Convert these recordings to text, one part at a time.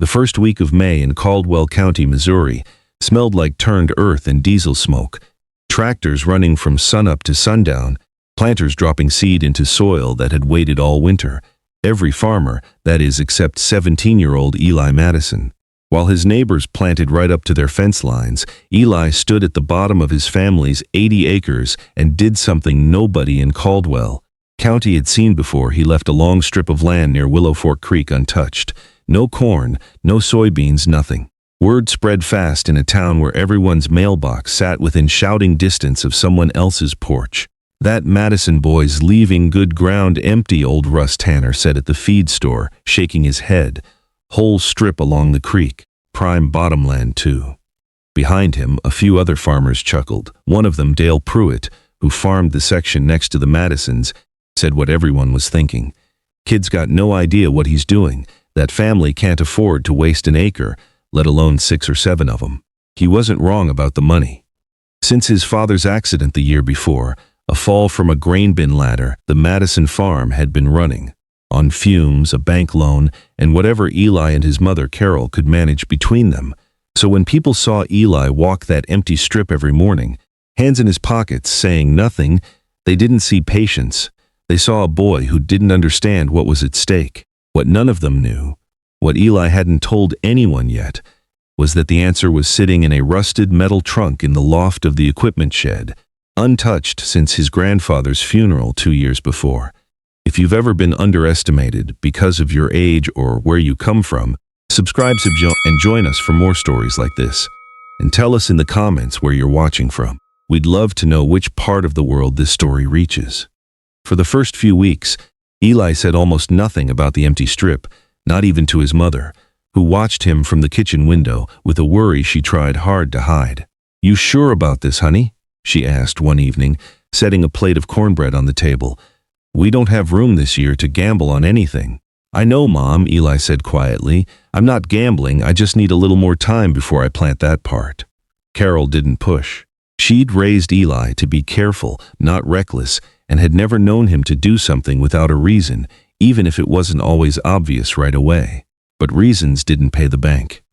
The first week of May in Caldwell County, Missouri, smelled like turned earth and diesel smoke. Tractors running from sunup to sundown, planters dropping seed into soil that had waited all winter. Every farmer, that is, except 17-year-old Eli Madison. While his neighbors planted right up to their fence lines, Eli stood at the bottom of his family's 80 acres and did something nobody in Caldwell County had seen before. He left a long strip of land near Willow Fork Creek untouched. No corn, no soybeans, nothing. Word spread fast in a town where everyone's mailbox sat within shouting distance of someone else's porch. "That Madison boy's leaving good ground empty," old Russ Tanner said at the feed store, shaking his head. "Whole strip along the creek. Prime bottomland, too." Behind him, a few other farmers chuckled. One of them, Dale Pruitt, who farmed the section next to the Madisons, said what everyone was thinking. "Kid's got no idea what he's doing. That family can't afford to waste an acre, let alone 6 or 7 of them." He wasn't wrong about the money. Since his father's accident the year before, a fall from a grain bin ladder, the Madison farm had been running on fumes, a bank loan, and whatever Eli and his mother Carol could manage between them. So when people saw Eli walk that empty strip every morning, hands in his pockets, saying nothing, they didn't see patience. They saw a boy who didn't understand what was at stake. What none of them knew, what Eli hadn't told anyone yet, was that the answer was sitting in a rusted metal trunk in the loft of the equipment shed, untouched since his grandfather's funeral 2 years before. If you've ever been underestimated because of your age or where you come from, subscribe and join us for more stories like this. And tell us in the comments where you're watching from. We'd love to know which part of the world this story reaches. For the first few weeks, Eli said almost nothing about the empty strip, not even to his mother, who watched him from the kitchen window with a worry she tried hard to hide. "You sure about this, honey?" she asked one evening, setting a plate of cornbread on the table. "We don't have room this year to gamble on anything." "I know, Mom," Eli said quietly. "I'm not gambling, I just need a little more time before I plant that part." Carol didn't push. She'd raised Eli to be careful, not reckless, and had never known him to do something without a reason, even if it wasn't always obvious right away. But reasons didn't pay the bank.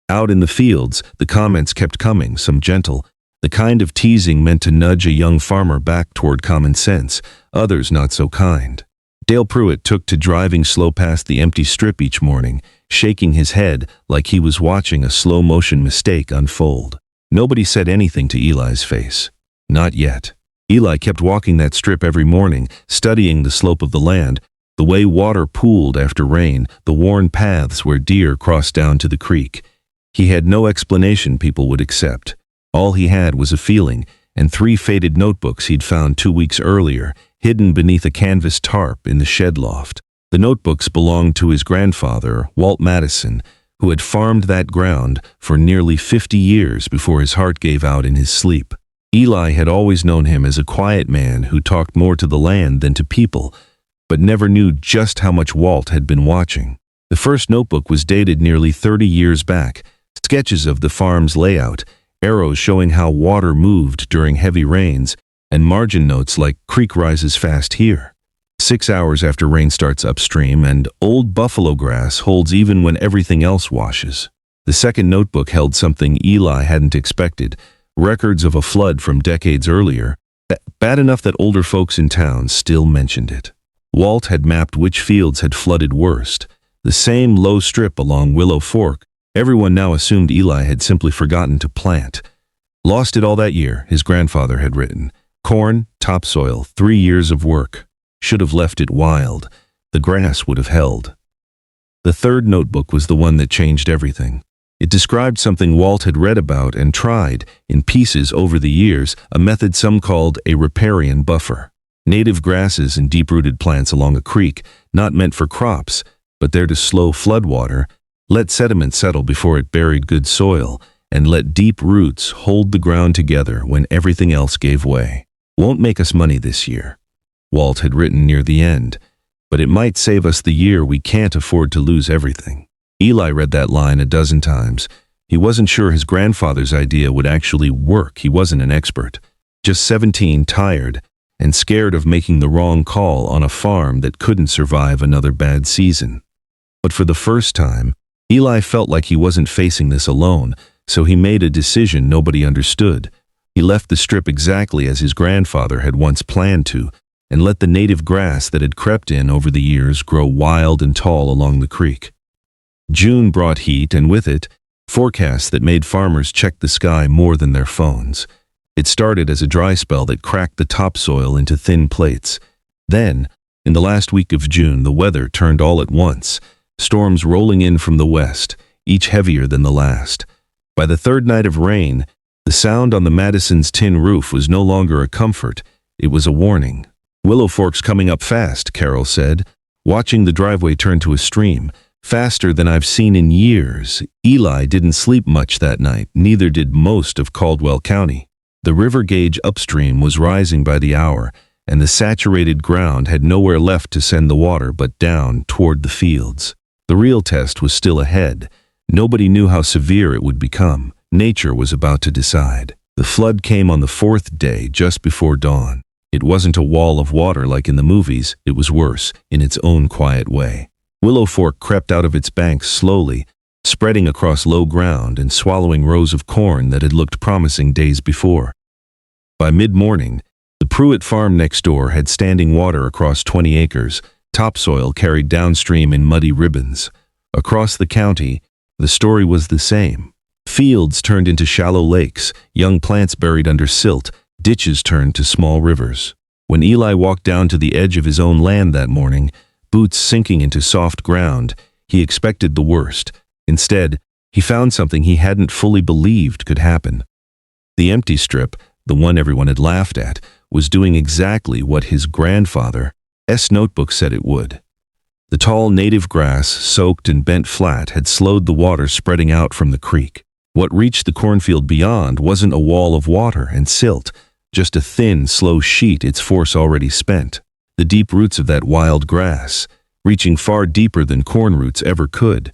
Out in the fields, the comments kept coming, some gentle, the kind of teasing meant to nudge a young farmer back toward common sense, others not so kind. Dale Pruitt took to driving slow past the empty strip each morning, shaking his head like he was watching a slow-motion mistake unfold. Nobody said anything to Eli's face. Not yet. Eli kept walking that strip every morning, studying the slope of the land, the way water pooled after rain, the worn paths where deer crossed down to the creek. He had no explanation people would accept. All he had was a feeling, and 3 faded notebooks he'd found 2 weeks earlier, hidden beneath a canvas tarp in the shed loft. The notebooks belonged to his grandfather, Walt Madison, who had farmed that ground for nearly 50 years before his heart gave out in his sleep. Eli had always known him as a quiet man who talked more to the land than to people, but never knew just how much Walt had been watching. The first notebook was dated nearly 30 years back, sketches of the farm's layout, arrows showing how water moved during heavy rains, and margin notes like "Creek rises fast here. 6 hours after rain starts upstream, and old buffalo grass holds even when everything else washes." The second notebook held something Eli hadn't expected, records of a flood from decades earlier, bad enough that older folks in town still mentioned it. Walt had mapped which fields had flooded worst, the same low strip along Willow Fork. Everyone now assumed Eli had simply forgotten to plant. "Lost it all that year," his grandfather had written. "Corn, topsoil, 3 years of work. Should have left it wild. The grass would have held." The third notebook was the one that changed everything. It described something Walt had read about and tried, in pieces over the years, a method some called a riparian buffer. Native grasses and deep-rooted plants along a creek, not meant for crops, but there to slow floodwater, let sediment settle before it buried good soil, and let deep roots hold the ground together when everything else gave way. "Won't make us money this year," Walt had written near the end, "but it might save us the year we can't afford to lose everything." Eli read that line a dozen times. He wasn't sure his grandfather's idea would actually work. He wasn't an expert. Just 17, tired, and scared of making the wrong call on a farm that couldn't survive another bad season. But for the first time, Eli felt like he wasn't facing this alone, so he made a decision nobody understood. He left the strip exactly as his grandfather had once planned to, and let the native grass that had crept in over the years grow wild and tall along the creek. June brought heat, and with it, forecasts that made farmers check the sky more than their phones. It started as a dry spell that cracked the topsoil into thin plates. Then, in the last week of June, the weather turned all at once, storms rolling in from the west, each heavier than the last. By the third night of rain, the sound on the Madison's tin roof was no longer a comfort, it was a warning. "Willow Fork's coming up fast," Carol said, watching the driveway turn to a stream. "Faster than I've seen in years." Eli didn't sleep much that night, neither did most of Caldwell County. The river gauge upstream was rising by the hour, and the saturated ground had nowhere left to send the water but down toward the fields. The real test was still ahead. Nobody knew how severe it would become. Nature was about to decide. The flood came on the fourth day, just before dawn. It wasn't a wall of water like in the movies, it was worse, in its own quiet way. Willow Fork crept out of its banks slowly, spreading across low ground and swallowing rows of corn that had looked promising days before. By mid-morning, the Pruitt farm next door had standing water across 20 acres, topsoil carried downstream in muddy ribbons. Across the county, the story was the same. Fields turned into shallow lakes, young plants buried under silt, ditches turned to small rivers. When Eli walked down to the edge of his own land that morning, boots sinking into soft ground, he expected the worst. Instead, he found something he hadn't fully believed could happen. The empty strip, the one everyone had laughed at, was doing exactly what his grandfather's notebook said it would. The tall native grass, soaked and bent flat, had slowed the water spreading out from the creek. What reached the cornfield beyond wasn't a wall of water and silt, just a thin, slow sheet, its force already spent. The deep roots of that wild grass, reaching far deeper than corn roots ever could,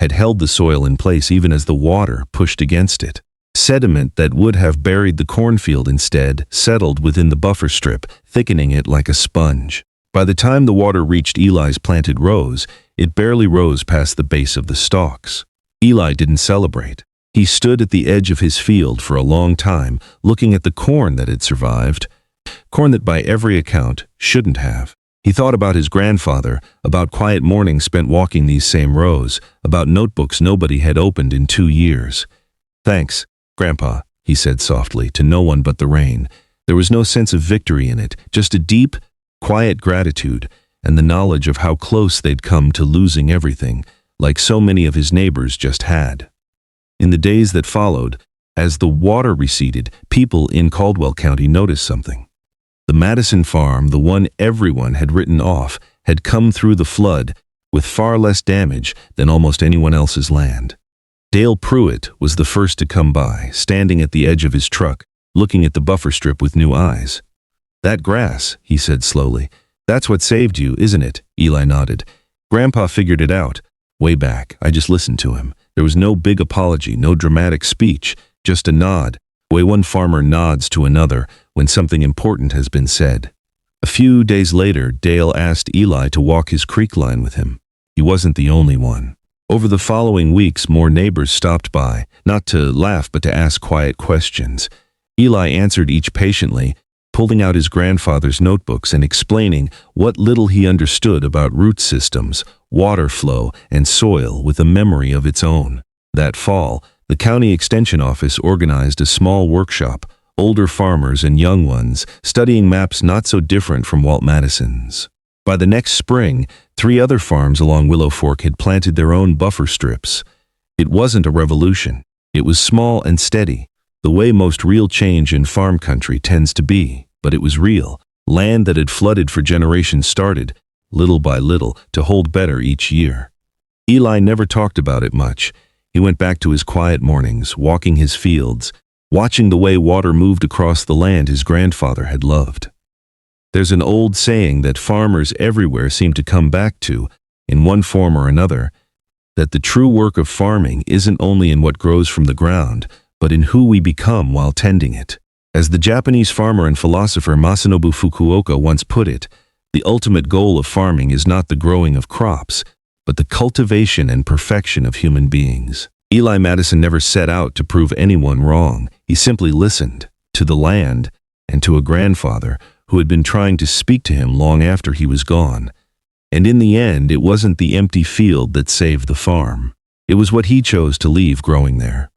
had held the soil in place even as the water pushed against it. Sediment that would have buried the cornfield instead settled within the buffer strip, thickening it like a sponge. By the time the water reached Eli's planted rows, it barely rose past the base of the stalks. Eli didn't celebrate. He stood at the edge of his field for a long time, looking at the corn that had survived, corn that by every account shouldn't have. He thought about his grandfather, about quiet mornings spent walking these same rows, about notebooks nobody had opened in 2 years. "Thanks, Grandpa," he said softly, to no one but the rain. There was no sense of victory in it, just a deep, quiet gratitude, and the knowledge of how close they'd come to losing everything, like so many of his neighbors just had. In the days that followed, as the water receded, people in Caldwell County noticed something. The Madison farm, the one everyone had written off, had come through the flood with far less damage than almost anyone else's land. Dale Pruitt was the first to come by, standing at the edge of his truck, looking at the buffer strip with new eyes. "That grass," he said slowly. "That's what saved you, isn't it?" Eli nodded. "Grandpa figured it out. Way back, I just listened to him. There was no big apology, no dramatic speech, just a nod, the way one farmer nods to another when something important has been said." A few days later, Dale asked Eli to walk his creek line with him. He wasn't the only one. Over the following weeks, more neighbors stopped by, not to laugh but to ask quiet questions. Eli answered each patiently, pulling out his grandfather's notebooks and explaining what little he understood about root systems, water flow, and soil with a memory of its own. That fall, the county extension office organized a small workshop, older farmers and young ones studying maps not so different from Walt Madison's. By the next spring, 3 other farms along Willow Fork had planted their own buffer strips. It wasn't a revolution. It was small and steady, the way most real change in farm country tends to be, but it was real. Land that had flooded for generations started, little by little, to hold better each year. Eli never talked about it much. He went back to his quiet mornings, walking his fields, watching the way water moved across the land his grandfather had loved. There's an old saying that farmers everywhere seem to come back to, in one form or another, that the true work of farming isn't only in what grows from the ground, but in who we become while tending it. As the Japanese farmer and philosopher Masanobu Fukuoka once put it, the ultimate goal of farming is not the growing of crops, but the cultivation and perfection of human beings. Eli Madison never set out to prove anyone wrong. He simply listened to the land and to a grandfather who had been trying to speak to him long after he was gone. And in the end, it wasn't the empty field that saved the farm. It was what he chose to leave growing there.